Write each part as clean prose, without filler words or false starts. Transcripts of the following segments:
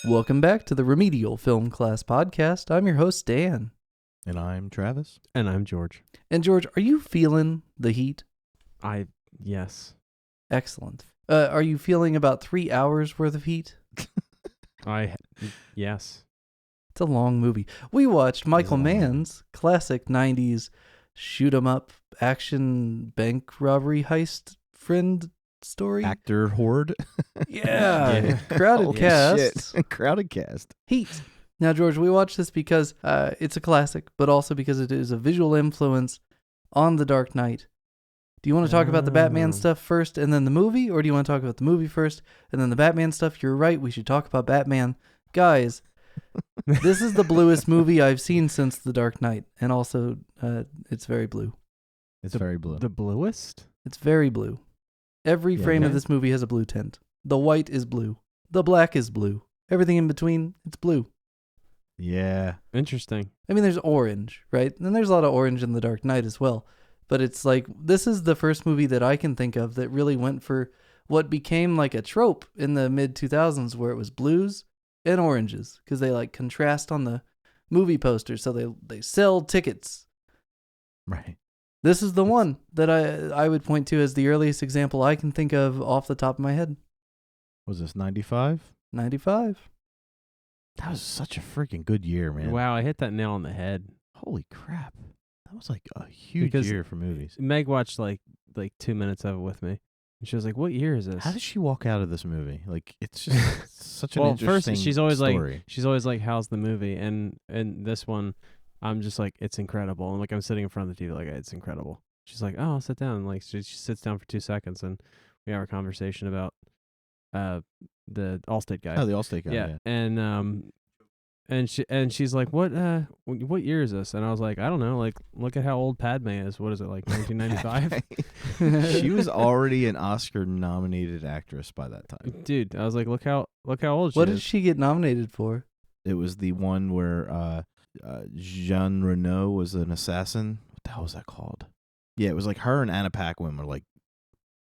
Welcome back to the Remedial Film Class Podcast. I'm your host, Dan. And I'm Travis. And I'm George. And George, are you feeling the heat? Yes. Excellent. Are you feeling about 3 hours worth of heat? Yes. It's a long movie. We watched Michael Mann's classic 90s shoot 'em up action bank robbery heist friend story. Actor horde. Yeah. Crowded cast. Crowded cast. Heat. Now, George, we watched this because it's a classic, but also because it is a visual influence on The Dark Knight. Do you want to talk about the Batman stuff first and then the movie, or do you want to talk about the movie first and then the Batman stuff? You're right. We should talk about Batman. Guys, this is the bluest movie I've seen since The Dark Knight, and also it's very blue. It's very blue. The bluest? It's very blue. Every frame of this movie has a blue tint. The white is blue. The black is blue. Everything in between, it's blue. Yeah. Interesting. I mean, there's orange, right? And there's a lot of orange in The Dark Knight as well. But it's like, this is the first movie that I can think of that really went for what became like a trope in the mid-2000s, where it was blues and oranges, because they like contrast on the movie posters, so they sell tickets. Right. This is the one that I would point to as the earliest example I can think of off the top of my head. Was this 95? 95. That was such a freaking good year, man. Wow, I hit that nail on the head. Holy crap. That was like a huge year for movies. Meg watched like 2 minutes of it with me. And she was like, "What year is this?" How did she walk out of this movie? Like, it's just such an interesting first she's always story. like, "How's the movie?" And this one, I'm just like, "It's incredible." And like, I'm sitting in front of the TV like, "It's incredible." She's like, "Oh, I'll sit down." And like, she sits down for 2 seconds, and we have a conversation about the Allstate guy. Oh, the Allstate guy. Yeah. And she's like, "What year is this?" And I was like, "I don't know. Like, look at how old Padme is. What is it, like 1995?" She was already an Oscar-nominated actress by that time. Dude, I was like, look how old she is. What did she get nominated for? It was the one where Jean Reno was an assassin. What the hell was that called? Yeah, it was like her and Anna Paquin were like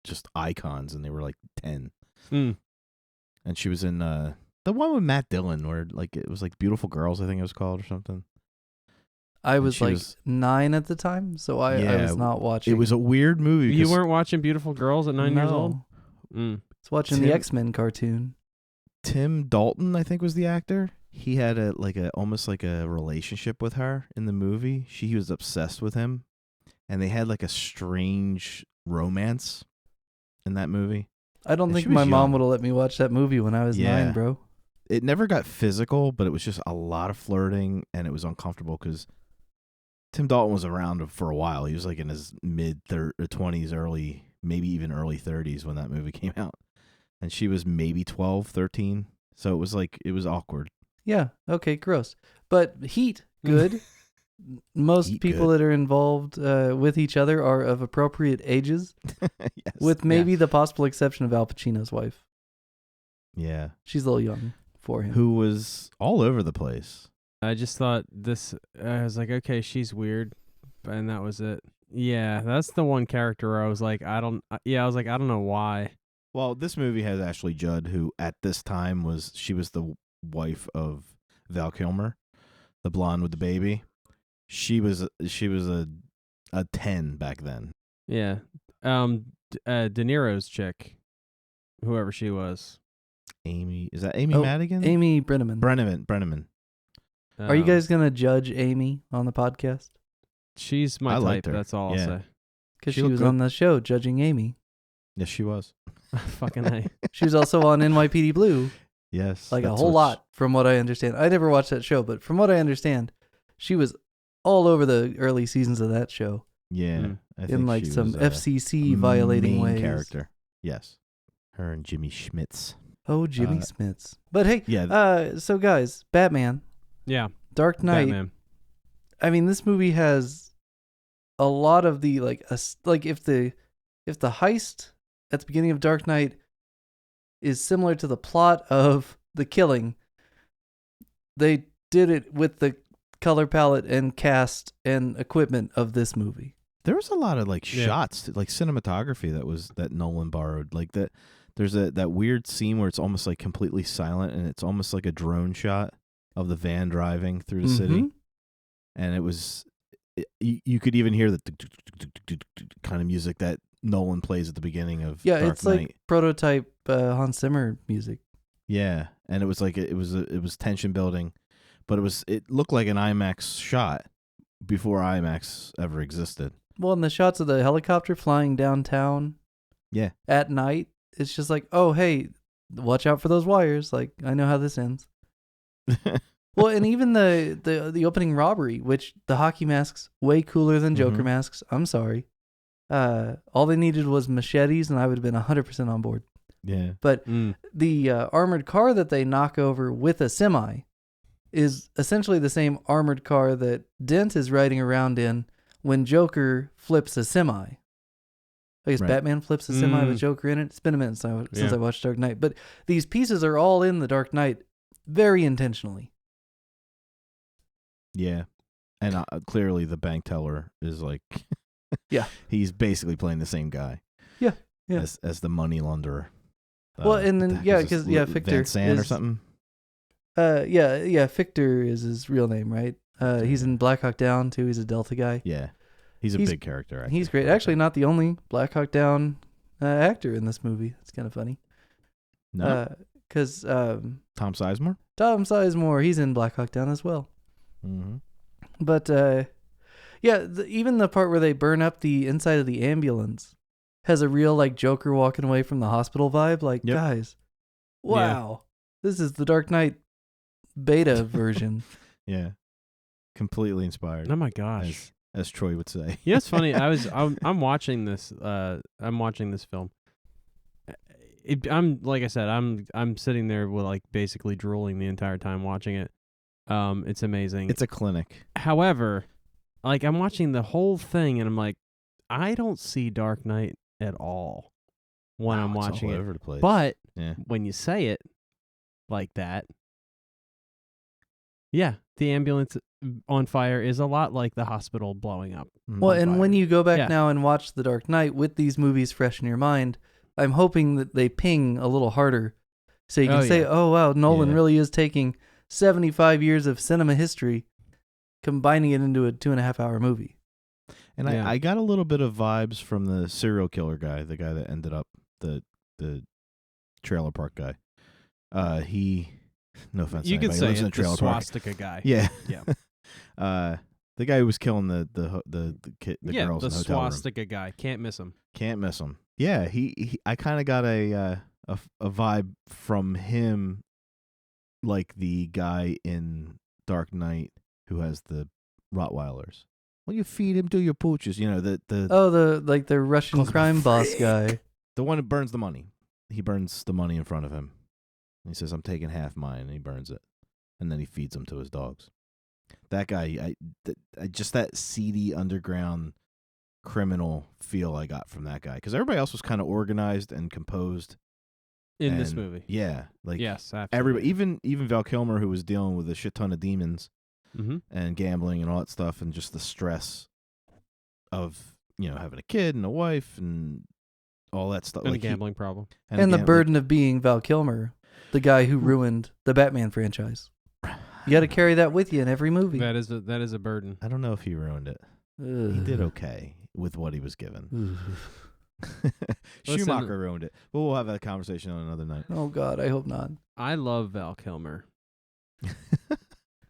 just icons, and they were like 10. Mm. And she was in the one with Matt Dillon, where like it was like Beautiful Girls, I think it was called, or something. I was like 9 at the time, so I was not watching. It was a weird movie. You weren't watching Beautiful Girls at 9 years old? I was watching the X-Men cartoon. Tim Dalton, I think, was the actor. He had almost like a relationship with her in the movie. He was obsessed with him, and they had like a strange romance in that movie. I don't think my mom would have let me watch that movie when I was 9, bro. It never got physical, but it was just a lot of flirting, and it was uncomfortable because Tim Dalton was around for a while. He was like in his mid-20s, maybe even early 30s when that movie came out. And she was maybe 12, 13. So it was like, it was awkward. Yeah. Okay, gross. But Heat, good. Most people that are involved with each other are of appropriate ages, yes, with maybe the possible exception of Al Pacino's wife. Yeah. She's a little young for him. Who was all over the place. I just thought I was like, okay, she's weird, and that was it. Yeah, that's the one character where I was like, I don't know why. Well, this movie has Ashley Judd, who at this time was the wife of Val Kilmer, the blonde with the baby. She was a 10 back then. Yeah. De Niro's chick, whoever she was. Amy, is that Amy Madigan? Amy Brenneman. Brenneman. Are you guys going to judge Amy on the podcast? She's my type, that's all I'll say. Because she was on the show judging Amy. Yes, she was. Fucking A. She was also on NYPD Blue. Yes. Like a whole lot, from what I understand. I never watched that show, but from what I understand, she was all over the early seasons of that show. Yeah. I think in like she some was FCC violating ways. Character. Yes. Her and Jimmy Schmitz. Oh, Jimmy Smits. But hey, yeah. So guys, Batman. Yeah. Dark Knight. Batman. I mean, this movie has a lot of the if the heist at the beginning of Dark Knight is similar to the plot of The Killing, they did it with the color palette and cast and equipment of this movie. There was a lot of shots, like cinematography that Nolan borrowed. Like There's that weird scene where it's almost like completely silent, and it's almost like a drone shot of the van driving through the city, and it was. You could even hear the kind of music that Nolan plays at the beginning of Dark it's Knight. like prototype Hans Zimmer music. Yeah, and it was like it was tension building, but it looked like an IMAX shot before IMAX ever existed. Well, and the shots of the helicopter flying downtown, at night, it's just like, oh hey, watch out for those wires. Like I know how this ends. Well, and even the opening robbery, which the hockey masks way cooler than Joker masks. I'm sorry. All they needed was machetes, and I would have been 100% on board. Yeah. But the armored car that they knock over with a semi is essentially the same armored car that Dent is riding around in when Joker flips a semi. I guess Batman flips a semi with Joker in it. It's been a minute since I watched Dark Knight. But these pieces are all in the Dark Knight very intentionally. Yeah. And clearly the bank teller is like... he's basically playing the same guy. Yeah. As the money launderer. Well, and then, because Victor Van Sant or something? Victor is his real name, right? He's in Black Hawk Down, too. He's a Delta guy. Yeah. He's a big character actor. He's great. Actually, not the only Black Hawk Down actor in this movie. It's kind of funny. No? Because... Tom Sizemore? Tom Sizemore, he's in Black Hawk Down as well. Mm-hmm. But, even the part where they burn up the inside of the ambulance has a real, like, Joker walking away from the hospital vibe. Like, guys, wow. This is the Dark Knight beta version. Yeah. Completely inspired. Oh, my gosh. As Troy would say. Yeah, it's funny. I'm watching this. I'm watching this film. I'm like I said. I'm sitting there with like basically drooling the entire time watching it. It's amazing. It's a clinic. However, like I'm watching the whole thing and I'm like, I don't see Dark Knight at all when I'm watching all it. Over the place. But when you say it like that, the ambulance on fire is a lot like the hospital blowing up. Well, and when you go back now and watch The Dark Knight with these movies fresh in your mind, I'm hoping that they ping a little harder so you can say, oh, wow, Nolan really is taking 75 years of cinema history, combining it into a 2.5-hour movie. And I got a little bit of vibes from the serial killer guy, the guy that ended up the trailer park guy. No offense. You could say it, the swastika guy. Yeah. Yeah. The guy who was killing the girls in the hotel room. The swastika guy. Can't miss him. Can't miss him. Yeah, he I kind of got a vibe from him, like the guy in Dark Knight who has the Rottweilers. Well, you feed him to your pooches, you know the Russian crime boss guy, the one who burns the money. He burns the money in front of him. And he says, "I'm taking half mine," and he burns it, and then he feeds them to his dogs. That guy, I just that seedy underground criminal feel I got from that guy, because everybody else was kind of organized and composed in this movie. Yeah, like yes, absolutely. Everybody, even Val Kilmer, who was dealing with a shit ton of demons and gambling and all that stuff, and just the stress of having a kid and a wife and all that stuff, and like a gambling problem, and the burden of being Val Kilmer, the guy who ruined the Batman franchise. You got to carry that with you in every movie. That is a burden. I don't know if he ruined it. He did okay with what he was given. Schumacher ruined it. But we'll have that conversation on another night. Oh, God, I hope not. I love Val Kilmer.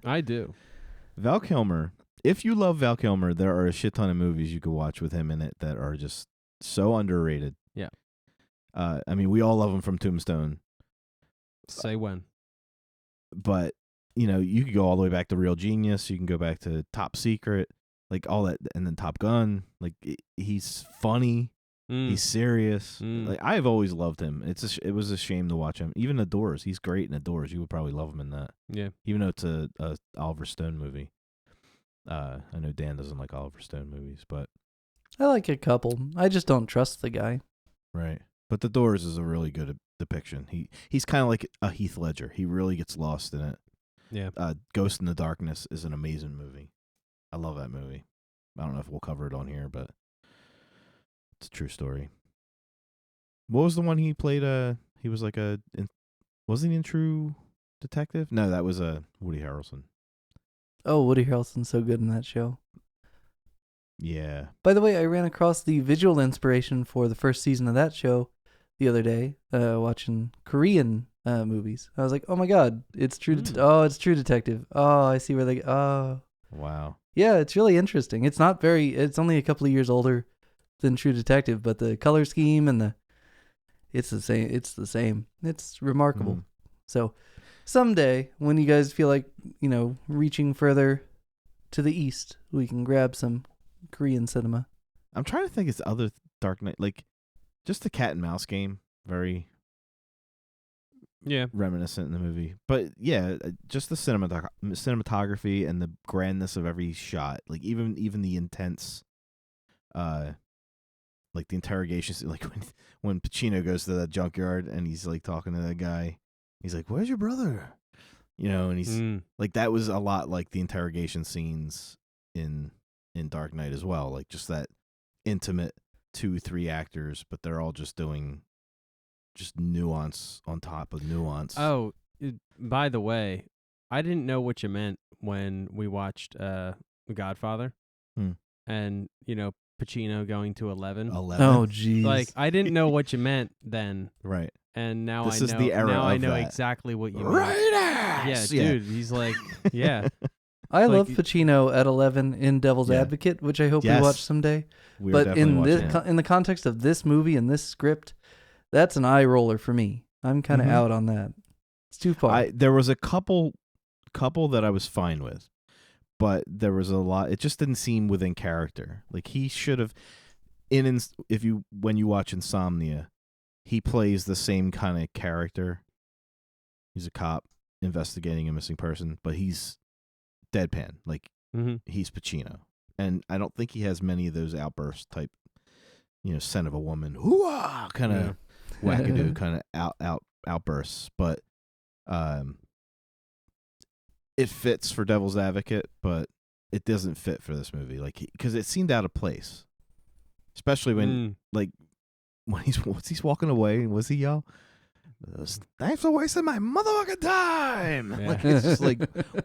I do. Val Kilmer. If you love Val Kilmer, there are a shit ton of movies you could watch with him in it that are just so underrated. Yeah. I mean, we all love him from Tombstone. Say when. But, you could go all the way back to Real Genius. You can go back to Top Secret, like all that, and then Top Gun. Like, he's funny. He's serious. Like, I've always loved him. It was a shame to watch him. Even The Doors. He's great in The Doors. You would probably love him in that. Yeah. Even though it's a Oliver Stone movie. I know Dan doesn't like Oliver Stone movies, but I like a couple. I just don't trust the guy. Right. But The Doors is a really good depiction. He's kind of like a Heath Ledger. He really gets lost in it. Yeah. Ghost in the Darkness is an amazing movie. I love that movie. I don't know if we'll cover it on here, but it's a true story. What was the one he played? He was like wasn't he in True Detective? No, that was Woody Harrelson. Oh, Woody Harrelson's so good in that show. Yeah. By the way, I ran across the visual inspiration for the first season of that show the other day, watching Korean movies. I was like, oh my god, it's True. It's True Detective. Oh, I see where they. Oh, Wow. yeah, it's really interesting. It's not very. It's only a couple of years older than True Detective, but the color scheme and it's the same. It's the same. It's remarkable. So, someday when you guys feel like reaching further to the east, we can grab some Korean cinema. I'm trying to think. It's other Dark Knight, like just the cat and mouse game. Very reminiscent in the movie, but yeah, just the cinematography and the grandness of every shot. Like even the intense, like the interrogation scene, like when Pacino goes to that junkyard and he's like talking to that guy. He's like, "Where's your brother?" And he's like, that was a lot like the interrogation scenes in Dark Knight as well. Like just that intimate 2-3 actors, but they're all just doing just nuance on top of nuance. Oh, by the way, I didn't know what you meant when we watched Godfather, and Pacino going to 11. Oh, geez. Like I didn't know what you meant then. Right. And now this I is know. the era now of I know that. exactly what you mean. Right ass. Yeah, dude. He's like, yeah. I love Pacino at 11 in Devil's Advocate, which I hope we watch someday. But in the context of this movie and this script, that's an eye roller for me. I'm kind of out on that. It's too far. There was a couple that I was fine with, but there was a lot. It just didn't seem within character. Like he should have. When you watch Insomnia, he plays the same kind of character. He's a cop investigating a missing person, but he's deadpan. Like he's Pacino, and I don't think he has many of those outburst type, scent of a woman, hoo-ah, kind of wackadoo kind of outbursts. But it fits for Devil's Advocate, but it doesn't fit for this movie. Like because it seemed out of place, especially when when he's walking away. Was he yell? Thanks for wasting my motherfucking time. Yeah. Like it's just like,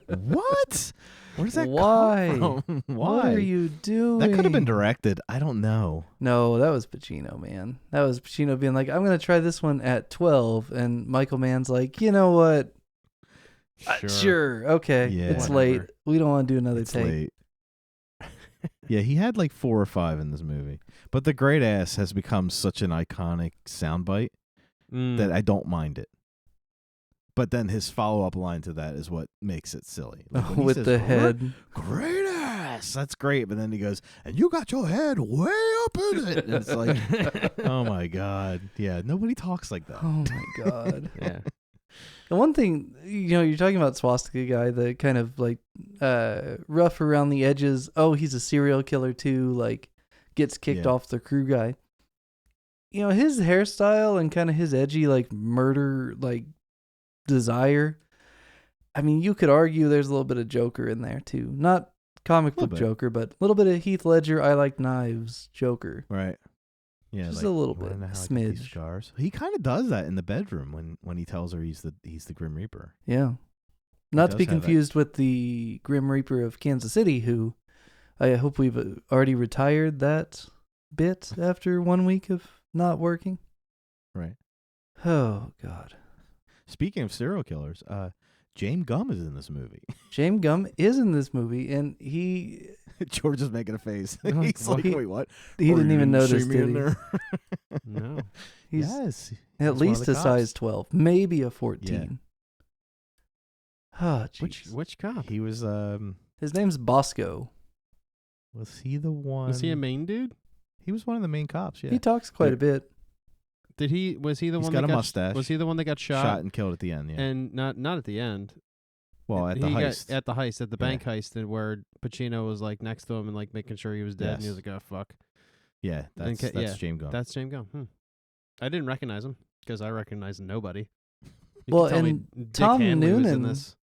what? Where does that Why? come from? Why? What are you doing? That could have been directed. I don't know. No, that was Pacino, man. That was Pacino being like, I'm going to try this one at 12. And Michael Mann's like, you know what? Sure. Okay. Yeah. It's Whatever. late. We don't want to do another It's take. late. Yeah, he had like 4 or 5 in this movie. But the great ass has become such an iconic soundbite that I don't mind it. But then his follow-up line to that is what makes it silly. Like when he With says, the head. Great ass. That's great. But then he goes, and you got your head way up in it. And it's like, oh my God. Yeah, nobody talks like that. Oh my God. Yeah. The one thing, you're talking about Swastika guy, the kind of like rough around the edges. Oh, he's a serial killer too. Like gets kicked off the crew guy. His hairstyle and kind of his edgy like murder like desire. I mean, you could argue there's a little bit of Joker in there too. Not comic book Joker, but a little bit of Heath Ledger, I like knives Joker. Right. Yeah, just like, a little bit, wanna know how I got smidge. these scars. He kind of does that in the bedroom when he tells her he's the Grim Reaper. Yeah, not to does be have that. confused with the Grim Reaper of Kansas City, who I hope we've already retired that bit after 1 week of not working. Right. Oh God. Speaking of serial killers, James Gumb is in this movie. James Gumb is in this movie, and he George is making a face. Oh, He's like, wait, what? he Oh, didn't you even notice, see me did in he? there? No. He's Yes. at least a size 12, maybe a 14. Oh, jeez. Which cop? He was His name's Bosco. was he the one? Was he a main dude? He was one of the main cops, yeah. He talks quite a bit. Was he the He's one got that a got mustache. Was he the one that got shot and killed at the end, yeah. And not at the end. Well, at the He heist. got at the heist, at the bank heist, and where Pacino was like next to him and like making sure he was dead, and he was like, "Oh fuck." Yeah, that's James Gumb. That's James Gumb. I didn't recognize him because I recognize nobody. Well, could tell me and Dick Tom Hanley was in Noonan- this.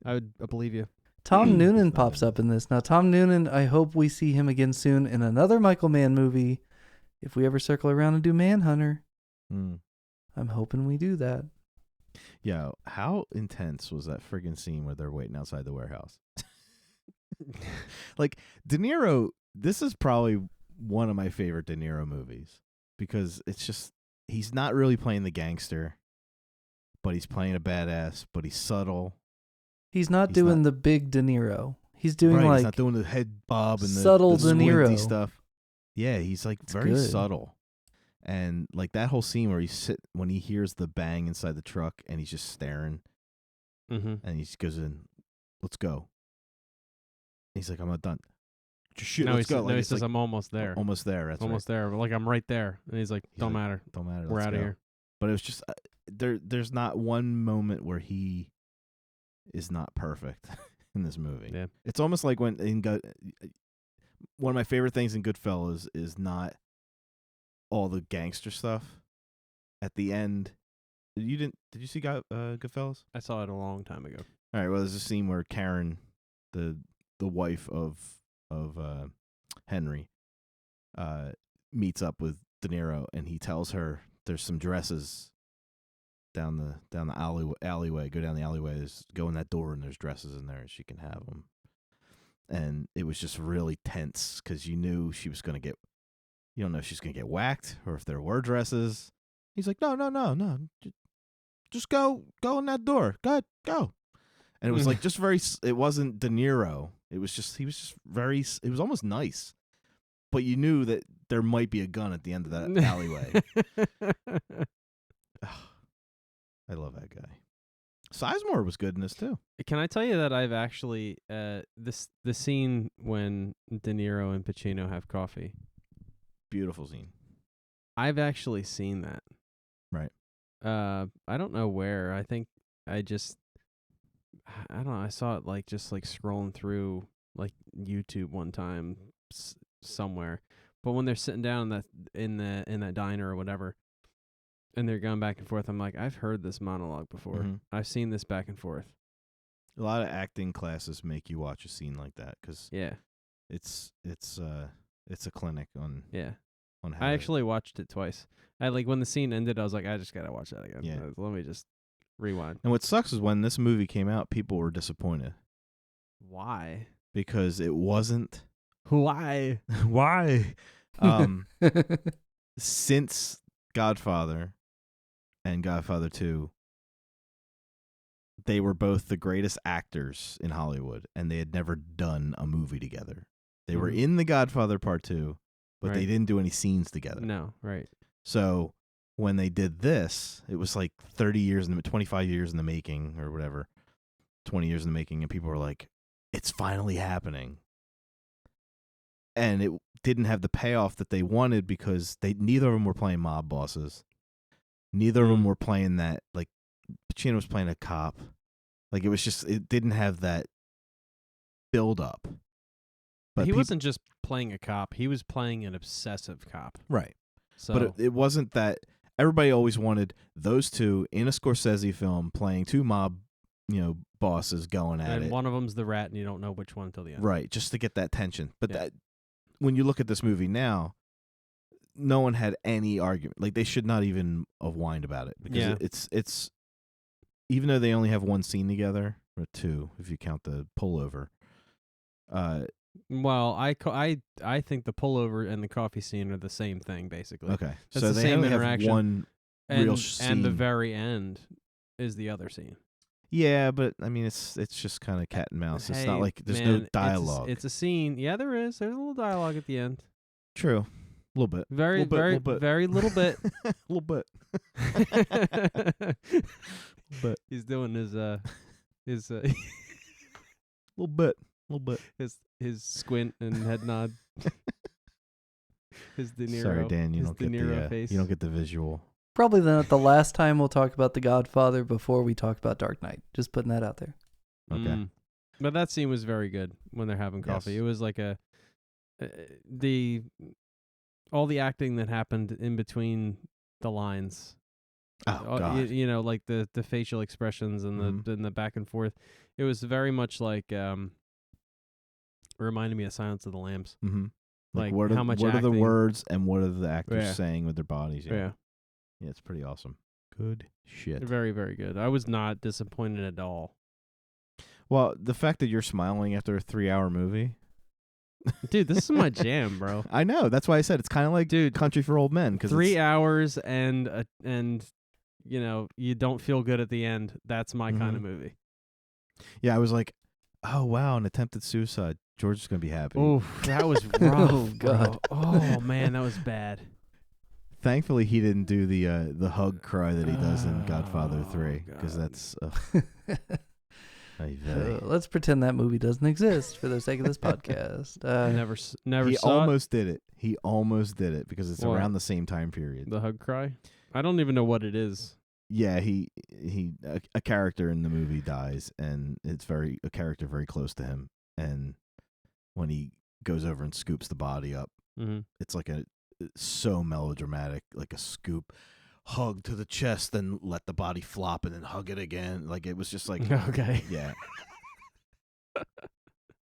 I would believe you. Tom Noonan He's not pops in up in this. Now, Tom Noonan, I hope we see him again soon in another Michael Mann movie. If we ever circle around and do Manhunter, Mm. I'm hoping we do that. Yeah, how intense was that friggin' scene where they're waiting outside the warehouse? Like, De Niro, this is probably one of my favorite De Niro movies because it's just, he's not really playing the gangster, but he's playing a badass, but he's subtle. He's not doing the big De Niro. He's doing right, like he's not doing the head bob and subtle the De Niro squinty stuff. Yeah, he's like It's very good. subtle. And like that whole scene where when he hears the bang inside the truck and he's just staring and he just goes in, let's go. He's like, I'm not done. Just shoot, let's go. No, he says, I'm almost there. Almost there. That's almost there. Like, I'm right there. And he's like, don't matter. Don't matter. We're out of here. But it was just, there's not one moment where he is not perfect in this movie. Yeah. It's almost like when one of my favorite things in Goodfellas is not all the gangster stuff. At the end, did you see Goodfellas? I saw it a long time ago. All right. Well, there's a scene where Karen, the wife of Henry, meets up with De Niro, and he tells her there's some dresses down the alleyway. Go down the alleyway. Go in that door, and there's dresses in there, and she can have them. And it was just really tense because you knew she was going to get. You don't know if she's going to get whacked or if there were dresses. He's like, no. Just go in that door. Go ahead, go. And it was like just very, it wasn't De Niro. He was just very, it was almost nice. But you knew that there might be a gun at the end of that alleyway. I love that guy. Sizemore was good in this too. Can I tell you that I've actually, the scene when De Niro and Pacino have coffee. Beautiful scene. I've actually seen that. Right. I don't know where. I think I don't know. I saw it like just like scrolling through like YouTube one time somewhere. But when they're sitting down in that diner or whatever, and they're going back and forth, I'm like, I've heard this monologue before. Mm-hmm. I've seen this back and forth. A lot of acting classes make you watch a scene like that because Yeah, it's a clinic on on how I actually watched it twice. I like when the scene ended, I was like, I just gotta watch that again. Yeah. Let me just rewind. And what sucks is when this movie came out, people were disappointed Why? because it wasn't. Why? Why? Since Godfather and Godfather 2, they were both the greatest actors in Hollywood, and they had never done a movie together. They were in The Godfather Part 2, but they didn't do any scenes together. No, right. So when they did this, it was like 25 years in the making or whatever, 20 years in the making, and people were like, it's finally happening. And it didn't have the payoff that they wanted because neither of them were playing mob bosses. Neither of them were playing that, like, Pacino was playing a cop. Like, it didn't have that build up. But he wasn't just playing a cop. He was playing an obsessive cop. Right. So, but it wasn't that. Everybody always wanted those two in a Scorsese film playing two mob, bosses going at it. And one of them's the rat, and you don't know which one until the end. Right, just to get that tension. But that, when you look at this movie now, no one had any argument. Like, they should not even have whined about it because it's even though they only have one scene together, or two if you count the pullover. Well, I think the pullover and the coffee scene are the same thing, basically. Okay, That's so the they same only interaction. have one real scene. And the very end is the other scene. Yeah, but I mean, it's just kind of cat and mouse. It's not like there's no dialogue. It's a scene. Yeah, there is. There's a little dialogue at the end. True, a little bit. Very little bit. A little bit. But he's doing his little bit. His squint and head nod. His De Niro. Sorry, Dan, you don't get face. you don't get the visual. Probably not the last time we'll talk about The Godfather before we talk about Dark Knight. Just putting that out there. Okay. But that scene was very good when they're having coffee. Yes. It was like all the acting that happened in between the lines. Oh, God. Like the facial expressions and the back and forth. It was very much like reminded me of Silence of the Lambs. Mm-hmm. Like what how are much what are the acting- words and what are the actors saying with their bodies? Yeah. Yeah, it's pretty awesome. Good shit. Very, very good. I was not disappointed at all. Well, the fact that you're smiling after a 3-hour movie. Dude, this is my jam, bro. I know. That's why I said it's kind of like Dude, Country for Old Men. 3 hours and you know, you don't feel good at the end. That's my kind of movie. Yeah, I was like, oh, wow, an attempted suicide. George is going to be happy. Oh, that was rough. Oh, God. Bro. Oh, man, that was bad. Thankfully, he didn't do the hug cry that he does in Godfather 3, because that's... let's pretend that movie doesn't exist for the sake of this podcast. Never he saw it. almost did it. He almost did it because it's What? around the same time period. The hug cry? I don't even know what it is. Yeah, a character in the movie dies, and it's a character very close to him. And when he goes over and scoops the body up, it's like so melodramatic, like a scoop, hug to the chest, then let the body flop, and then hug it again. Like it was just like Okay. yeah.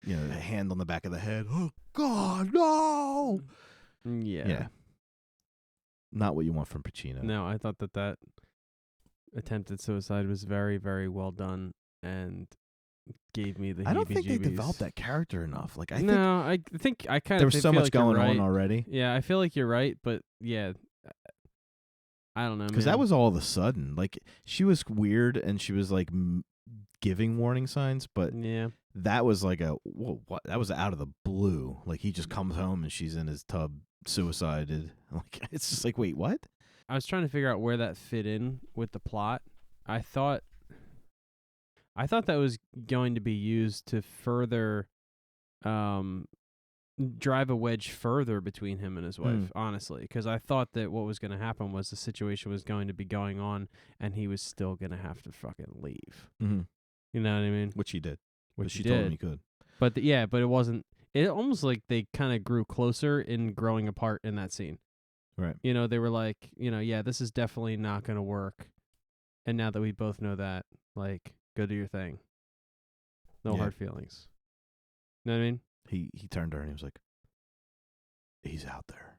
You know, a hand on the back of the head. Oh God, no! Yeah. Not what you want from Pacino. No, I thought that attempted suicide was very, very well done and gave me the I don't think they heebie-jeebies. developed that character enough. Like I think I kind of there was so feel much like you're going right. on already. Yeah, I feel like you're right, but yeah, I don't know, Because that was all of a sudden. Like she was weird and she was like giving warning signs, but yeah. that was like whoa, what? That was out of the blue. Like he just comes home and she's in his tub, suicided. Like it's just like, wait, what? I was trying to figure out where that fit in with the plot. I thought that was going to be used to further drive a wedge further between him and his wife, honestly, because I thought that what was going to happen was the situation was going to be going on and he was still going to have to fucking leave. Mm-hmm. You know what I mean? Which he did. Which she he told him did. he could. But but it wasn't. It almost like they kind of grew closer in growing apart in that scene. Right. You know, they were like, you know, yeah, this is definitely not going to work. And now that we both know that, like, go do your thing. No hard feelings. You know what I mean? He turned to her and he was like, he's out there,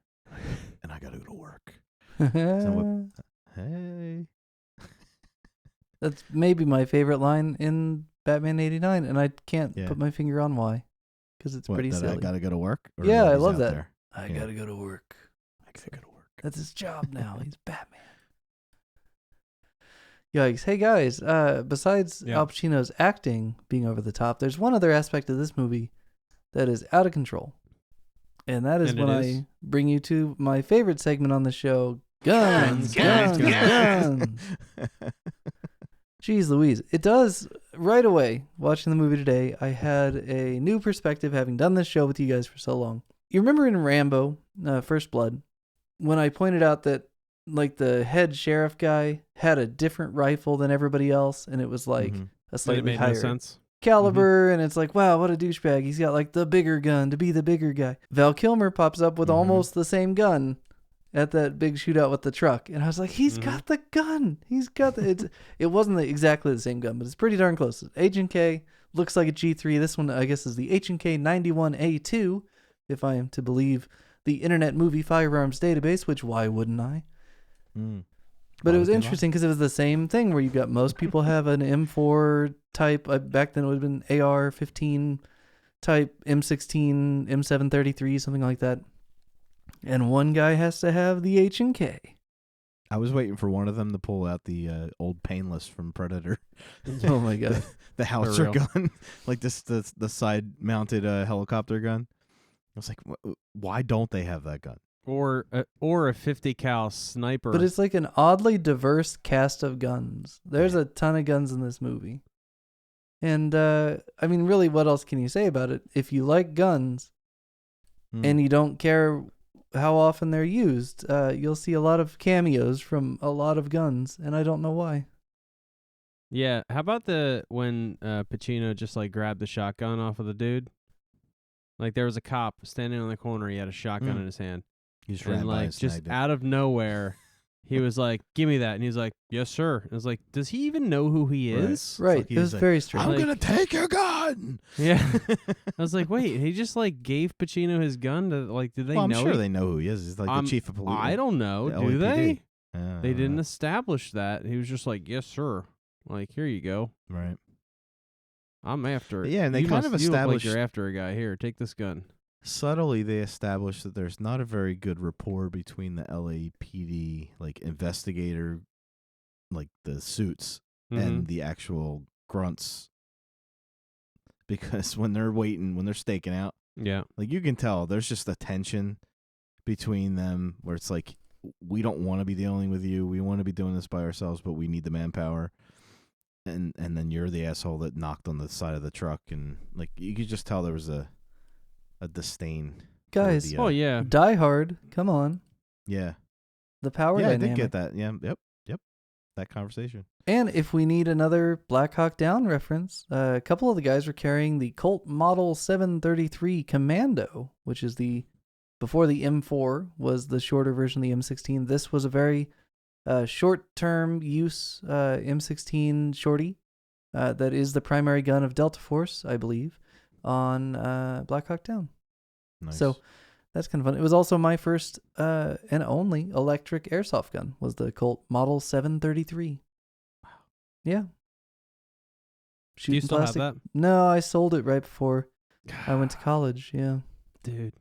and I got to go to work. Hey. That's maybe my favorite line in Batman 89, and I can't put my finger on why, because it's pretty silly. I got to go to work? Or Yeah, I he's love out that. there? I got to go to work. I got to go to work. That's his job now. He's Batman. Yikes. Hey, guys, besides Al Pacino's acting being over the top, there's one other aspect of this movie that is out of control. And that is when I bring you to my favorite segment on the show, Guns. Jeez Louise. It does, right away, watching the movie today, I had a new perspective having done this show with you guys for so long. You remember in Rambo, First Blood, when I pointed out that like the head sheriff guy had a different rifle than everybody else, and it was like a slightly higher caliber, and it's like, wow, what a douchebag. He's got like the bigger gun to be the bigger guy. Val Kilmer pops up with almost the same gun at that big shootout with the truck, and I was like, he's got the gun. He's got the. It wasn't exactly the same gun, but it's pretty darn close. H&K looks like a G3. This one, I guess, is the H&K 91A2, if I am to believe the Internet Movie Firearms Database, which why wouldn't I? But it was interesting because it was the same thing where you got most people have an M4 type. Back then it would have been AR-15 type, M16, M733, something like that. And one guy has to have the H&K. I was waiting for one of them to pull out the old Painless from Predator. Oh my god, the howitzer gun, like the side-mounted helicopter gun. I was like, why don't they have that gun? Or a 50 cal sniper. But it's like an oddly diverse cast of guns. There's a ton of guns in this movie. And, I mean, really, what else can you say about it? If you like guns and you don't care how often they're used, you'll see a lot of cameos from a lot of guns, and I don't know why. Yeah, how about when Pacino just, like, grabbed the shotgun off of the dude? Like, there was a cop standing on the corner, he had a shotgun in his hand. He's and like just out of nowhere, he was like, "Give me that," and he's like, "Yes, sir." And I was like, "Does he even know who he is?" Right. Like it was very strange. I'm gonna take your gun. Yeah. I was like, "Wait, he just like gave Pacino his gun to like? Did they know? I'm sure they know who he is. He's like the chief of police. I don't know. The Do they? LAPD. They didn't establish that. He was just like, "Yes, sir." Like, here you go. Right. I'm after it. Yeah, and they you kind of you look like established you're after a guy. Here, take this gun. subtly. They established that there's not a very good rapport between the LAPD, like investigator, like the suits, and the actual grunts. Because when they're waiting, when they're staking out, Yeah. like you can tell there's just a tension between them where it's like, we don't want to be dealing with you. We want to be doing this by ourselves, but we need the manpower. And then you're the asshole that knocked on the side of the truck, and like you could just tell there was a disdain. Guys, Oh yeah. Die Hard. Come on. Yeah. The power Yeah, I dynamic. did get that. Yeah. Yep. That conversation. And if we need another Black Hawk Down reference, a couple of the guys were carrying the Colt Model 733 Commando, which is before the M4 was the shorter version of the M16. This was a very short-term use M16 shorty that is the primary gun of Delta Force, I believe, on Black Hawk Down. Nice. So that's kind of fun. It was also my first and only electric airsoft gun was the Colt Model 733. Wow. Yeah. Do you still plastic. have that? No, I sold it right before I went to college. Yeah. Dude.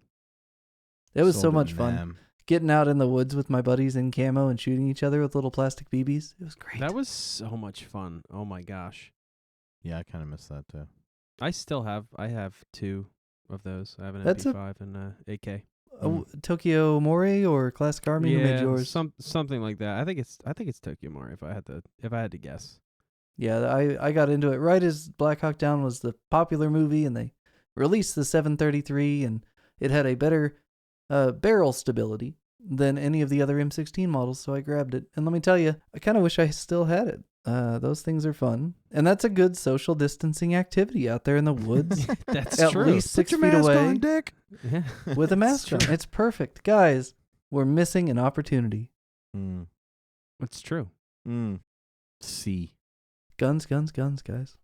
It was so Sold it much in fun. them. Getting out in the woods with my buddies in camo and shooting each other with little plastic BBs. It was great. That was so much fun. Oh my gosh. Yeah, I kind of miss that too. I have 2 of those. I have an That's MP5 and AK. Tokyo Mori or Classic Army? Who made yours? Something like that. I think it's Tokyo Mori if I had to guess. Yeah, I got into it right as Black Hawk Down was the popular movie, and they released the 733, and it had a better barrel stability than any of the other M16 models, so I grabbed it. And let me tell you, I kind of wish I still had it. Those things are fun, and that's a good social distancing activity out there in the woods. That's at true. least 6 Put feet your mask away on, Dick. Yeah. with a mask on. It's perfect, guys. We're missing an opportunity. It's true. C. Guns, guns, guns, guys.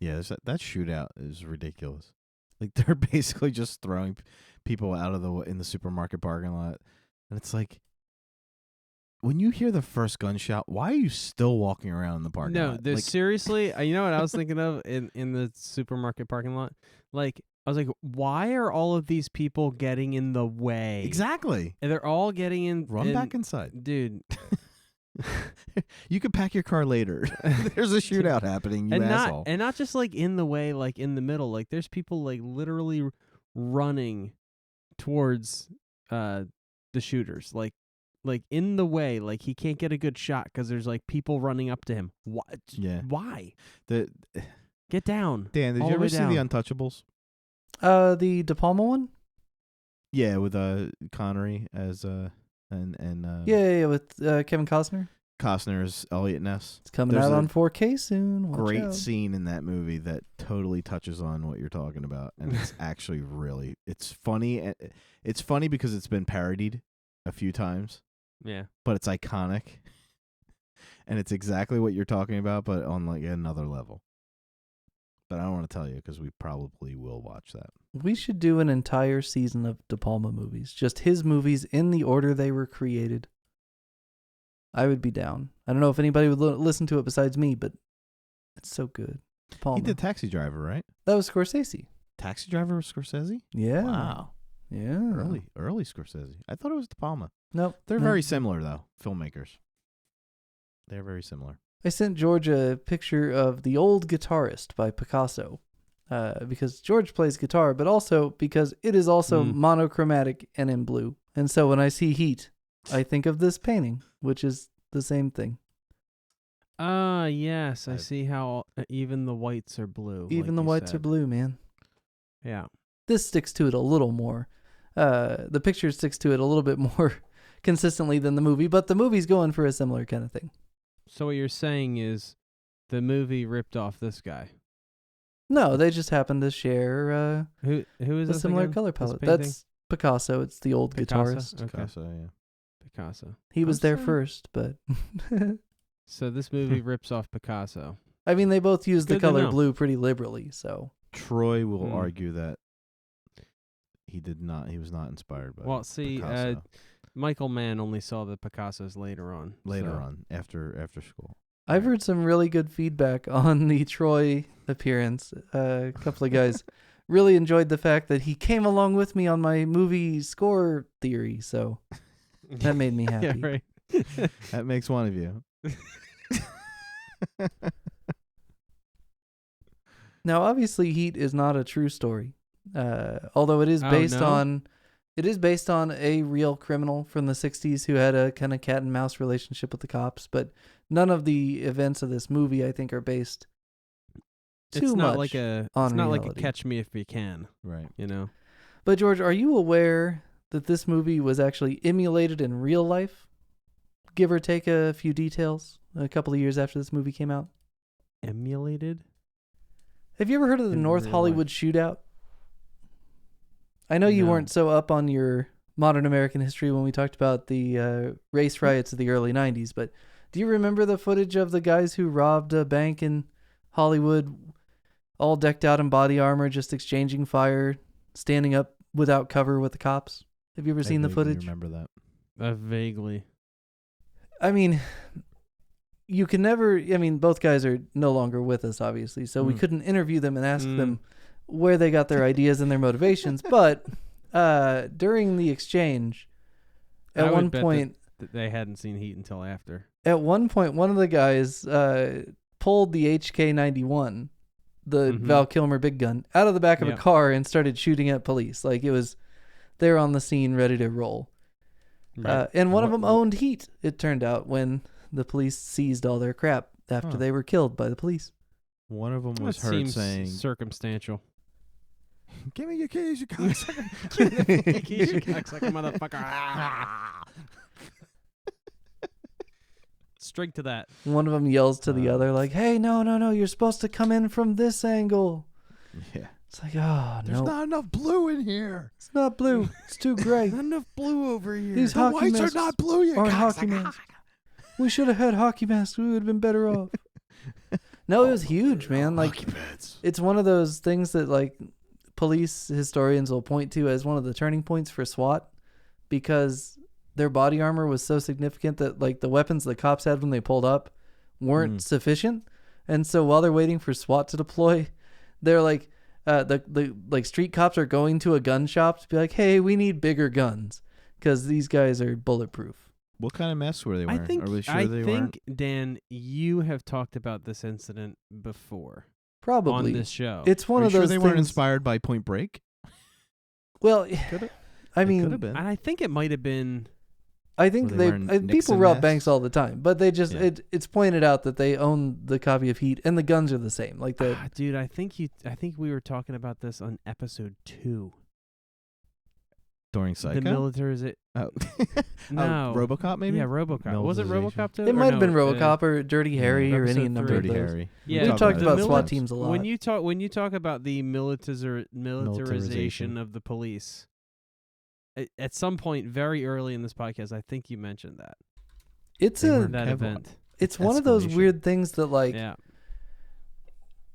Yeah, that shootout is ridiculous. Like they're basically just throwing people out of in the supermarket parking lot, and it's like, when you hear the first gunshot, why are you still walking around in the parking lot? No, seriously. You know what I was thinking of in the supermarket parking lot? Like, I was like, why are all of these people getting in the way? Exactly. And they're all getting in. Run back inside, dude. You could pack your car later. There's a shootout happening, you asshole. Not just like in the way, like in the middle. Like there's people like literally running towards the shooters, like in the way, like he can't get a good shot because there's like people running up to him. What? Yeah. Why? Get down. Dan, did all you the way ever see down. The Untouchables? The De Palma one? Yeah, with Connery as Yeah, with Kevin Costner. Costner as Elliot Ness. It's coming There's out a on 4K soon. Watch Great out. scene in that movie that totally touches on what you're talking about, and it's actually it's funny. It's funny because it's been parodied a few times. Yeah. But it's iconic, and it's exactly what you're talking about, but on like another level. But I don't want to tell you because we probably will watch that. We should do an entire season of De Palma movies. Just his movies in the order they were created. I would be down. I don't know if anybody would listen to it besides me, but it's so good. De Palma. He did Taxi Driver, right? That was Scorsese. Taxi Driver was Scorsese? Yeah. Wow. Yeah. Early Scorsese. I thought it was De Palma. Nope. They're no. very similar, though, filmmakers. They're very similar. I sent George a picture of The Old Guitarist by Picasso because George plays guitar, but also because it is also monochromatic and in blue. And so when I see heat, I think of this painting, which is the same thing. Yes. I see how even the whites are blue. Even the whites are blue, man. Yeah. This sticks to it a little more. The picture sticks to it a little bit more consistently than the movie, but the movie's going for a similar kind of thing. So what you're saying is the movie ripped off this guy? No, they just happen to share who is a this similar again? color This palette. painting? That's Picasso. It's the old Picasso? guitarist. Okay. Picasso, yeah. Picasso. He was there sorry. first, but So this movie rips off Picasso. I mean, they both use the Good to color know. blue pretty liberally, so. Troy will argue that he did not. He was not inspired by. Well, see, Picasso. Michael Mann only saw the Picassos later on. After school. I've heard some really good feedback on the Troy appearance. A couple of guys really enjoyed the fact that he came along with me on my movie score theory, so that made me happy. Yeah, right. That makes one of you. Now, obviously, Heat is not a true story, although it is based on a real criminal from the 60s who had a kind of cat and mouse relationship with the cops. But none of the events of this movie, I think, are based too much like a Catch Me If You Can, right? You know. But George, are you aware that this movie was actually emulated in real life? Give or take a few details. A couple of years after this movie came out. Emulated? Have you ever heard of the North Hollywood Shootout? I know you weren't so up on your modern American history when we talked about the race riots of the early 90s, but do you remember the footage of the guys who robbed a bank in Hollywood, all decked out in body armor, just exchanging fire, standing up without cover with the cops? Have you ever seen the footage? I remember that. Vaguely. I mean, you can never... I mean, both guys are no longer with us, obviously, so we couldn't interview them and ask them where they got their ideas and their motivations. But during the exchange, at one point... they hadn't seen Heat until after. At one point, one of the guys pulled the HK-91, the Val Kilmer big gun, out of the back of a car and started shooting at police. Like, it was... They were on the scene ready to roll. Right. And one of them owned Heat, it turned out, when the police seized all their crap after they were killed by the police. One of them was That heard seems saying, circumstantial. "Give me your keys, you cocksucker." Give me your keys, you cocksucker, motherfucker. Straight to that. One of them yells to the other, like, "Hey, no, you're supposed to come in from this angle." Yeah. It's like, oh, no. There's not enough blue in here. It's not blue. It's too gray. Not enough blue over here. These the hockey whites masks are not blue, you aren't hockey cocksucker. masks. We should have had hockey masks. We would have been better off. No, it was huge, man. Like, it's one of those things that, like, police historians will point to as one of the turning points for SWAT, because their body armor was so significant that, like, the weapons the cops had when they pulled up weren't sufficient. And so while they're waiting for SWAT to deploy, they're like, the street cops are going to a gun shop to be like, "Hey, we need bigger guns because these guys are bulletproof." What kind of masks were they wearing? I think, are we sure they weren't? Dan, you have talked about this incident before. Probably on this show. It's one Are of you those sure they things. weren't inspired by Point Break? Well, I Could mean, have been. I think it might have been. I think Were they wearing people Nixon rob masks? banks all the time, but they just Yeah. it's pointed out that they own the copy of Heat and the guns are the same. Like the Dude, I think we were talking about this on episode 2. During Psycho? The military Oh. No. RoboCop, maybe? Yeah, RoboCop. Was it Militarization. RoboCop 2? it might have been RoboCop or Dirty Harry or any episode number of Dirty those. Harry. Yeah, We've talked the about mili- SWAT teams a lot. When you talk about the militarization of the police, at some point very early in this podcast, I think you mentioned that. It's They a were that Kevlar. event. it's one of those escalation. weird things that, like, Yeah.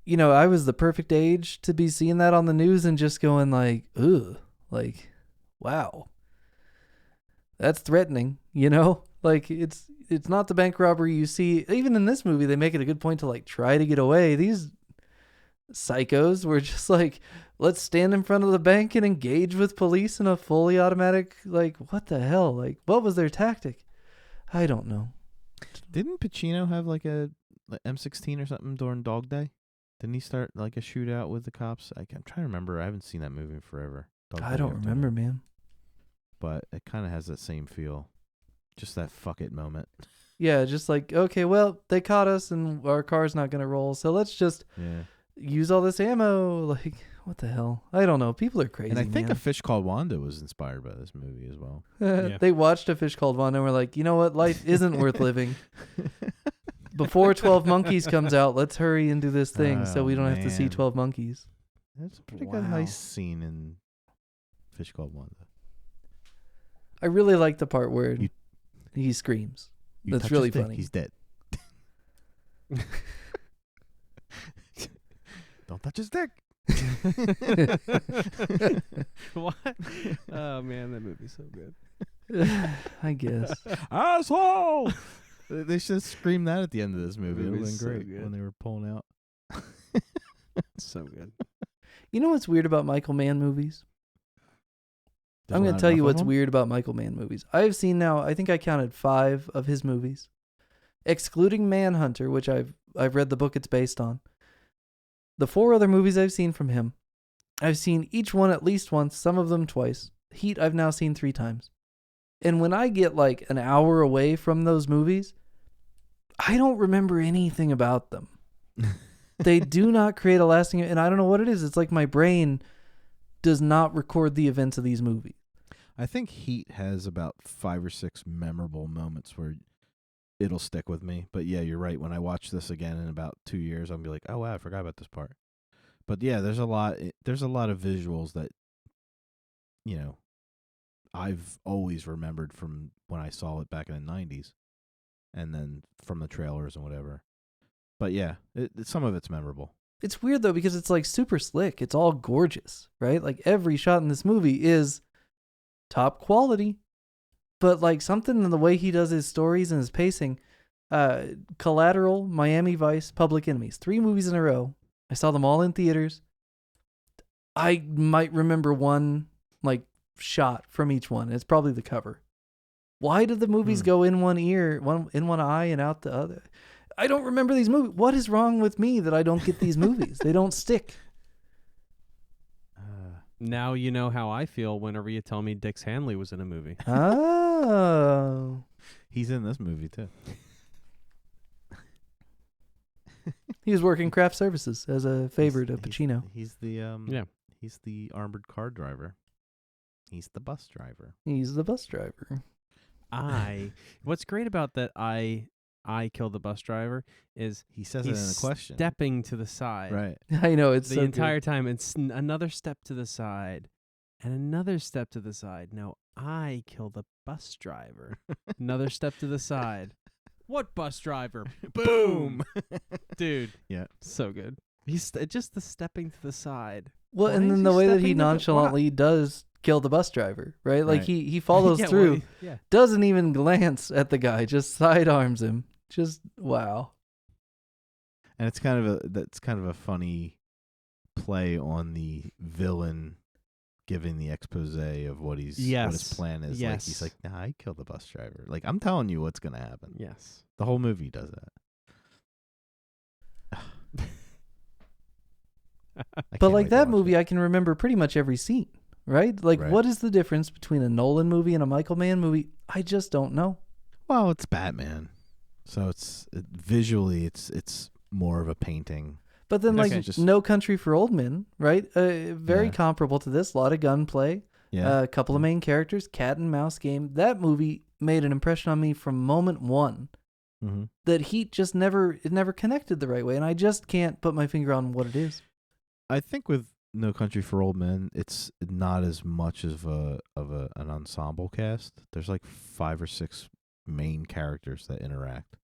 you know, I was the perfect age to be seeing that on the news and just going like, ugh, like, wow, that's threatening, you know? Like, it's not the bank robbery you see. Even in this movie, they make it a good point to, like, try to get away. These psychos were just like, let's stand in front of the bank and engage with police in a fully automatic, like, what the hell? Like, what was their tactic? I don't know. Didn't Pacino have like a M16 or something during Dog Day? Didn't he start like a shootout with the cops? I'm trying to remember. I haven't seen that movie in forever. Dog I Day don't After remember, Dark. man. But it kind of has that same feel. Just that fuck it moment. Yeah, just like, okay, well, they caught us and our car's not going to roll, so let's just Yeah. use all this ammo. Like, what the hell? I don't know. People are crazy, And I think man. A Fish Called Wanda was inspired by this movie as well. Yeah. They watched A Fish Called Wanda and were like, you know what? Life isn't worth living. Before 12 Monkeys comes out, let's hurry and do this thing so Oh, we don't have to see man. 12 Monkeys. That's a pretty good Wow. heist scene in Fish Called Wanda. I really like the part where You- he screams. You That's touch really his dick, funny. He's dead. Don't touch his dick. What? Oh man, that movie's so good. I guess. Asshole! They should scream that at the end of this movie. It would have been So great good. when they were pulling out. So good. You know what's weird about Michael Mann movies? There's I'm going not to tell you enough of what's them? weird about Michael Mann movies. I've seen now, I think I counted 5 of his movies, excluding Manhunter, which I've read the book it's based on. The 4 other movies I've seen from him, I've seen each one at least once, some of them twice. Heat I've now seen 3 times. And when I get like an hour away from those movies, I don't remember anything about them. They do not create a lasting, and I don't know what it is. It's like my brain does not record the events of these movies. I think Heat has about 5 or 6 memorable moments where it'll stick with me. But yeah, you're right. When I watch this again in about 2 years, I'll be like, oh wow, I forgot about this part. But yeah, there's a lot of visuals that, you know, I've always remembered from when I saw it back in the 90s, and then from the trailers and whatever. But yeah, some of it's memorable. It's weird though because it's like super slick. It's all gorgeous, right? Like every shot in this movie is top quality. But like something in the way he does his stories and his pacing, Collateral, Miami Vice, Public Enemies, 3 movies in a row. I saw them all in theaters. I might remember one like shot from each one. It's probably the cover. Why did the movies go in one ear, in one eye and out the other? I don't remember these movies. What is wrong with me that I don't get these movies? They don't stick. Now you know how I feel whenever you tell me Dix Hanley was in a movie. Oh. He's in this movie too. He was working craft services as a favor to Pacino. He's the He's the armored car driver. He's the bus driver. He's the bus driver. What's great about that I killed the bus driver is He says it in a question. stepping to the side. Right. I know, it's The so entire good. time. It's another step to the side and another step to the side. No, I killed the bus driver. Another step to the side. What bus driver? Boom. Dude. Yeah. So good. He's just the stepping to the side. Well, Why and is then he the way that he stepping to the- nonchalantly does kill the bus driver, right? Like Right. he follows Yeah, through, well, yeah. doesn't even glance at the guy, just sidearms him. Just wow. And it's kind of a funny play on the villain giving the expose of what his plan is. Like he's like, nah, I killed the bus driver. Like, I'm telling you what's gonna happen. Yes. The whole movie does that. But like that movie, I can remember pretty much every scene, right? Like, Right. what is the difference between a Nolan movie and a Michael Mann movie? I just don't know. Well, it's Batman, so visually it's more of a painting. But then, like, Okay. Just- No Country for Old Men, right? Very Yeah. comparable to this. A lot of gunplay. Yeah. A couple of main characters, cat and mouse game. That movie made an impression on me from moment one. Mm-hmm. That Heat just never connected the right way, and I just can't put my finger on what it is. I think with No Country for Old Men, it's not as much of an ensemble cast. There's like 5 or 6 main characters that interact.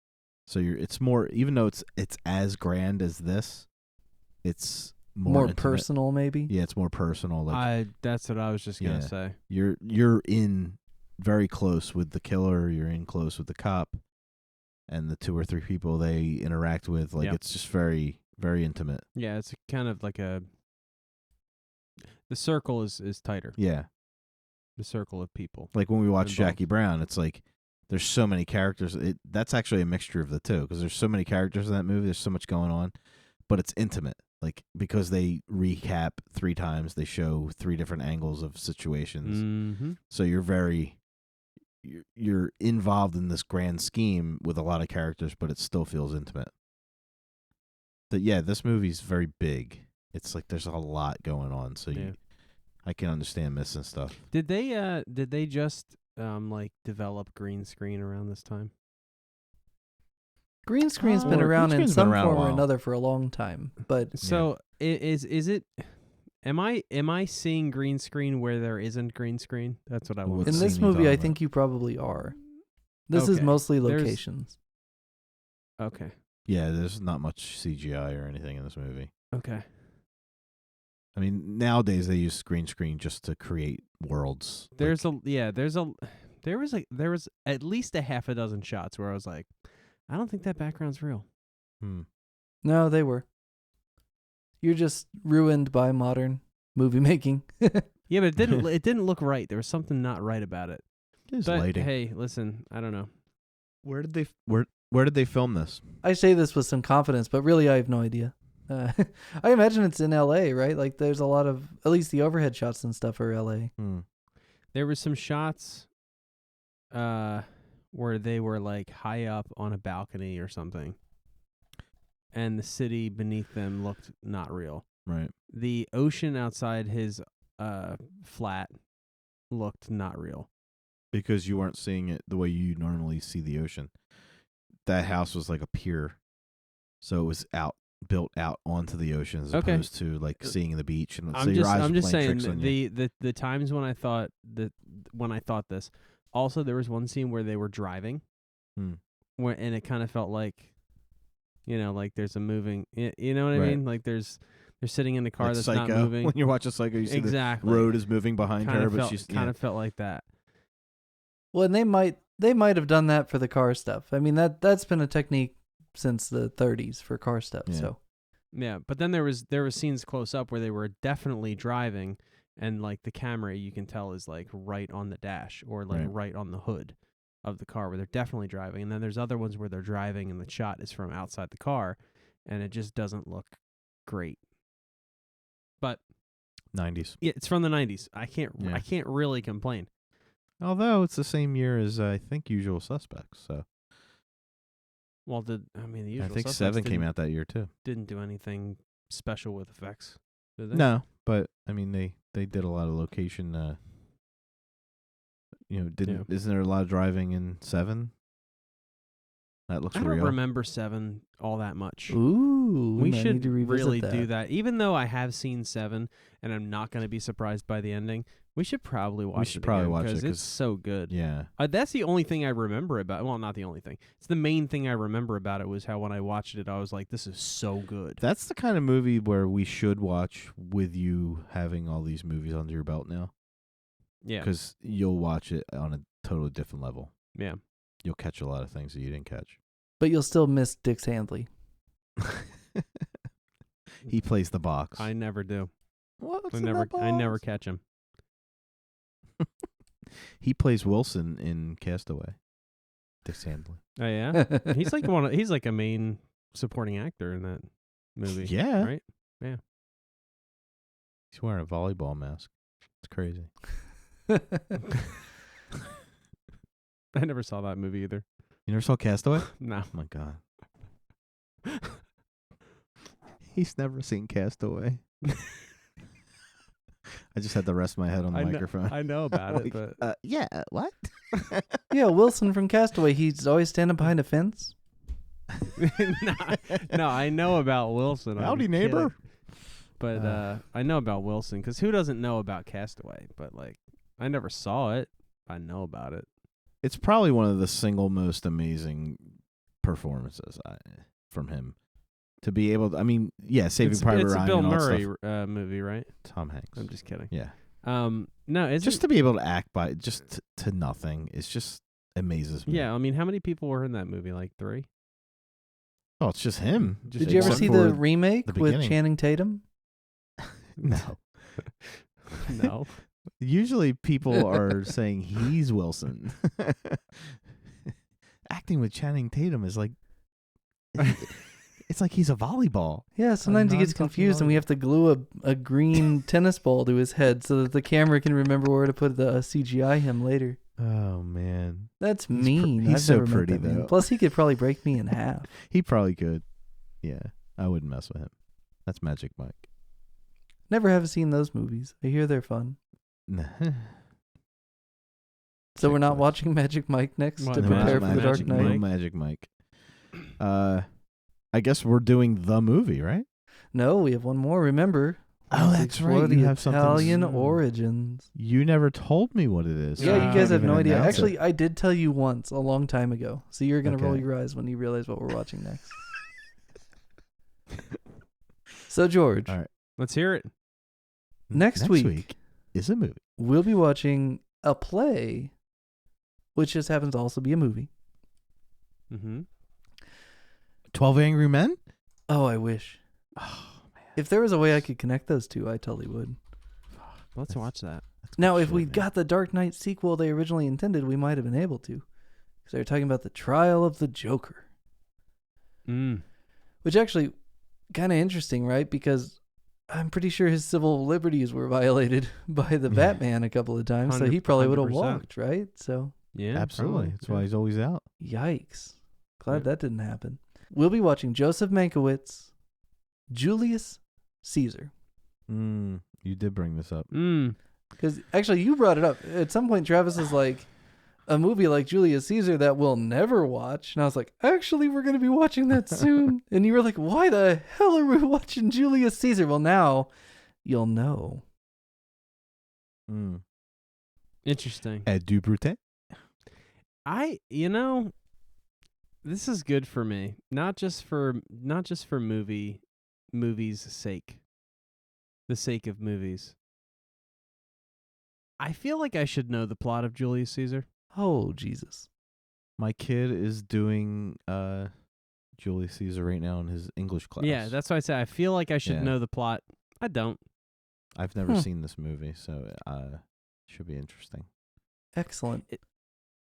So it's more, even though it's as grand as this, it's more intimate. Personal, maybe. Yeah, it's more personal. Like That's what I was just gonna Yeah. say. you're in very close with the killer. You're in close with the cop, and the 2 or 3 people they interact with. Like Yep. it's just very, very intimate. Yeah, it's kind of like the circle is tighter. Yeah. The circle of people. Like when we watch Involved. Jackie Brown, it's like there's so many characters. That's actually a mixture of the two because there's so many characters in that movie. There's so much going on, but it's intimate. Like because they recap 3 times, they show 3 different angles of situations. Mm-hmm. So you're involved in this grand scheme with a lot of characters, but it still feels intimate. But yeah, this movie's very big. It's like there's a lot going on, so I can understand missing stuff. Did they just like develop green screen around this time? Green screen's been green around in screen's been some around a form or while. another for a long time, but So is it? Am I seeing green screen where there isn't green screen? That's what I want. What in scene this are you movie, talking I about? think you probably are. This is Okay. mostly There's- locations. Okay. Yeah, there's not much CGI or anything in this movie. Okay. I mean, nowadays they use green screen just to create worlds. There's like, There was at least a half a dozen shots where I was like, I don't think that background's real. No, they were. You're just ruined by modern movie making. Yeah, but it didn't look right. There was something not right about it. It's But lighting. hey, listen, I don't know. Where did they film this? I say this with some confidence, but really I have no idea. I imagine it's in L.A., right? Like there's a lot of, at least the overhead shots and stuff are L.A. There were some shots where they were like high up on a balcony or something, and the city beneath them looked not real. Right. The ocean outside his flat looked not real. Because you weren't seeing it the way you normally see the ocean. That house was like a pier, so it was built out onto the ocean as opposed to like seeing the beach. And so your eyes I'm were just playing saying tricks on you. the times when I thought this. Also, there was one scene where they were driving, and it kind of felt like, like there's a moving. You know what I mean? Like they're sitting in the car like that's Psycho. not moving. When you're watching Psycho, you see the road is moving behind her, but she's kind of felt like that. Well, and they might have done that for the car stuff. I mean, that's been a technique since the 30s for car stuff. Yeah. So Yeah, but then there was scenes close up where they were definitely driving, and like the camera you can tell is like right on the dash or like right on the hood of the car where they're definitely driving. And then there's other ones where they're driving and the shot is from outside the car, and it just doesn't look great. But 90s. yeah, it's from the 90s. I can't really complain. Although it's the same year as I think Usual Suspects. So Well, the Usual I think Suspects 7 came out that year too. Didn't do anything special with effects, did they? No, but I mean they did a lot of location. Isn't there a lot of driving in 7? That looks I real. don't remember 7 all that much. ooh, We I should need to revisit really that. do that. Even though I have seen 7 and I'm not going to be surprised by the ending, we should probably watch it again because it's so good. Yeah. That's the only thing I remember about. Well, not the only thing. It's the main thing I remember about it was how when I watched it, I was like, "This is so good." That's the kind of movie where we should watch with you having all these movies under your belt now. Yeah. Because you'll watch it on a totally different level. Yeah. You'll catch a lot of things that you didn't catch. But you'll still miss Dix Handley. He plays the box. I never do. What's I in never the box? I never catch him. He plays Wilson in Castaway. Dix Handley. Oh yeah. He's like he's like a main supporting actor in that movie. Yeah. Right? Yeah. He's wearing a volleyball mask. It's crazy. I never saw that movie either. You never saw Castaway? No. Oh my God. He's never seen Castaway. I just had to rest my head on the microphone. I know about it, Like, but yeah, what? Yeah, Wilson from Castaway. He's always standing behind a fence. no, I know about Wilson. I'm Howdy, kidding. neighbor. But I know about Wilson because who doesn't know about Castaway? But like, I never saw it. I know about it. It's probably one of the single most amazing performances from him. To be able to, I mean, yeah, Saving Private Ryan. It's a Bill and all that Murray stuff. movie, right? Tom Hanks. I'm just kidding. Yeah. No, it's Just to be able to act by just to nothing, it's just amazes me. Yeah, I mean, how many people were in that movie? Like 3? Oh, it's just him. Did you ever Except see for the remake the with beginning. Channing Tatum? No. No. Usually people are saying he's Wilson. Acting with Channing Tatum is like it's like he's a volleyball. Yeah, sometimes he gets non-fucking confused and we have to glue a green tennis ball to his head so that the camera can remember where to put the CGI him later. Oh man. That's mean. he's I've so never met pretty, that man. though. Plus, he could probably break me in half. He probably could. Yeah. I wouldn't mess with him. That's Magic Mike. Never have seen those movies. I hear they're fun. So we're not watching Magic Mike next What, to no, prepare not for the Dark Magic Knight? No Magic Mike. I guess we're doing the movie, right? No, we have one more. Remember? Oh, Let's that's explore right. The You have something Italian soon. origins. You never told me what it is. Yeah, you you guys have Even no idea. announce Actually, it. I did tell you once a long time ago. So you're gonna roll Okay. your eyes when you realize what we're watching next. So George, All right. Let's hear it. Next week. is a movie. we'll be watching a play which just happens to also be a movie. Mm-hmm. 12 Angry Men? Oh, I wish. Oh, man. If there was a way I could connect those two, I totally would. Let's watch that. Now, if shit, we man. got the Dark Knight sequel they originally intended, we might have been able to. Because they were talking about the trial of the Joker. Which actually, kind of interesting, right? Because I'm pretty sure his civil liberties were violated by the Batman a couple of times, so he probably would have 100%. walked, right? So, Yeah, Absolutely. probably. That's why he's always out. yikes. Glad Yeah. that didn't happen. We'll be watching Joseph Mankiewicz, Julius Caesar. You did bring this up. Because actually, you brought it up. At some point, Travis was like, a movie like Julius Caesar that we'll never watch. And I was like, actually, we're going to be watching that soon. And you were like, why the hell are we watching Julius Caesar? Well, now you'll know. Interesting. Ed Dubrute? This is good for me. Not just for movies' sake. The sake of movies. I feel like I should know the plot of Julius Caesar. Oh, Jesus. My kid is doing Julius Caesar right now in his English class. Yeah, that's why I say I feel like I should Yeah. know the plot. I don't. I've never seen this movie, so should be interesting. Excellent.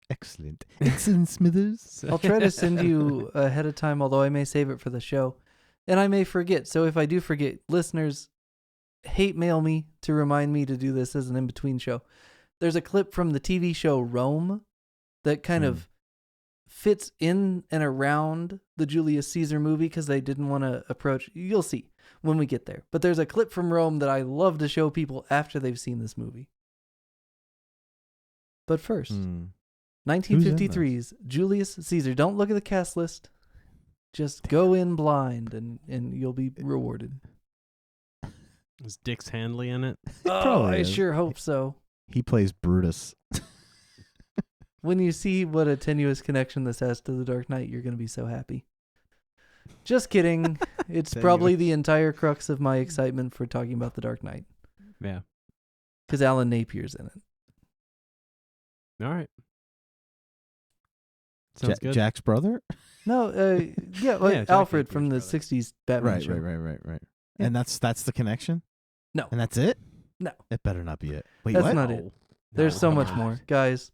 Excellent. Excellent, Smithers. I'll try to send you ahead of time, although I may save it for the show. And I may forget. So if I do forget, listeners, hate mail me to remind me to do this as an in-between show. There's a clip from the TV show Rome that kind of fits in and around the Julius Caesar movie because they didn't want to approach. You'll see when we get there. But there's a clip from Rome that I love to show people after they've seen this movie. But first, 1953's Julius Caesar. Don't look at the cast list. Just go in blind and you'll be rewarded. Is Dix Handley in it? Oh, probably I is. sure hope so. He plays Brutus. When you see what a tenuous connection this has to The Dark Knight, you're going to be so happy. Just kidding. It's probably the entire crux of my excitement for talking about The Dark Knight. Yeah. Because Alan Napier's in it. All right. Sounds good. Jack's brother? No, yeah, like Yeah, Jack Alfred from the Napier's brother. 60s Batman Right, show. right. Yeah. And that's the connection? No. And that's it? No. It better not be it. Wait, That's what? not it. There's so much more. Guys.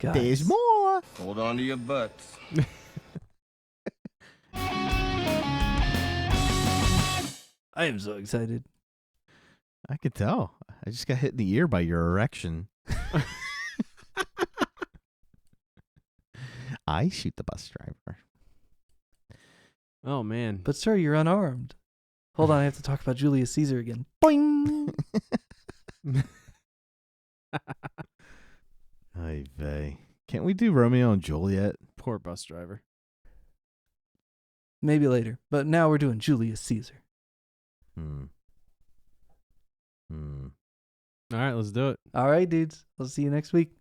There's more. Hold on to your butts. I am so excited. I could tell. I just got hit in the ear by your erection. I shoot the bus driver. Oh, man. But sir, you're unarmed. Hold on, I have to talk about Julius Caesar again. Boing! Ay vey. Can't we do Romeo and Juliet? Poor bus driver. Maybe later. But now we're doing Julius Caesar. All right, let's do it. All right, dudes. I'll see you next week.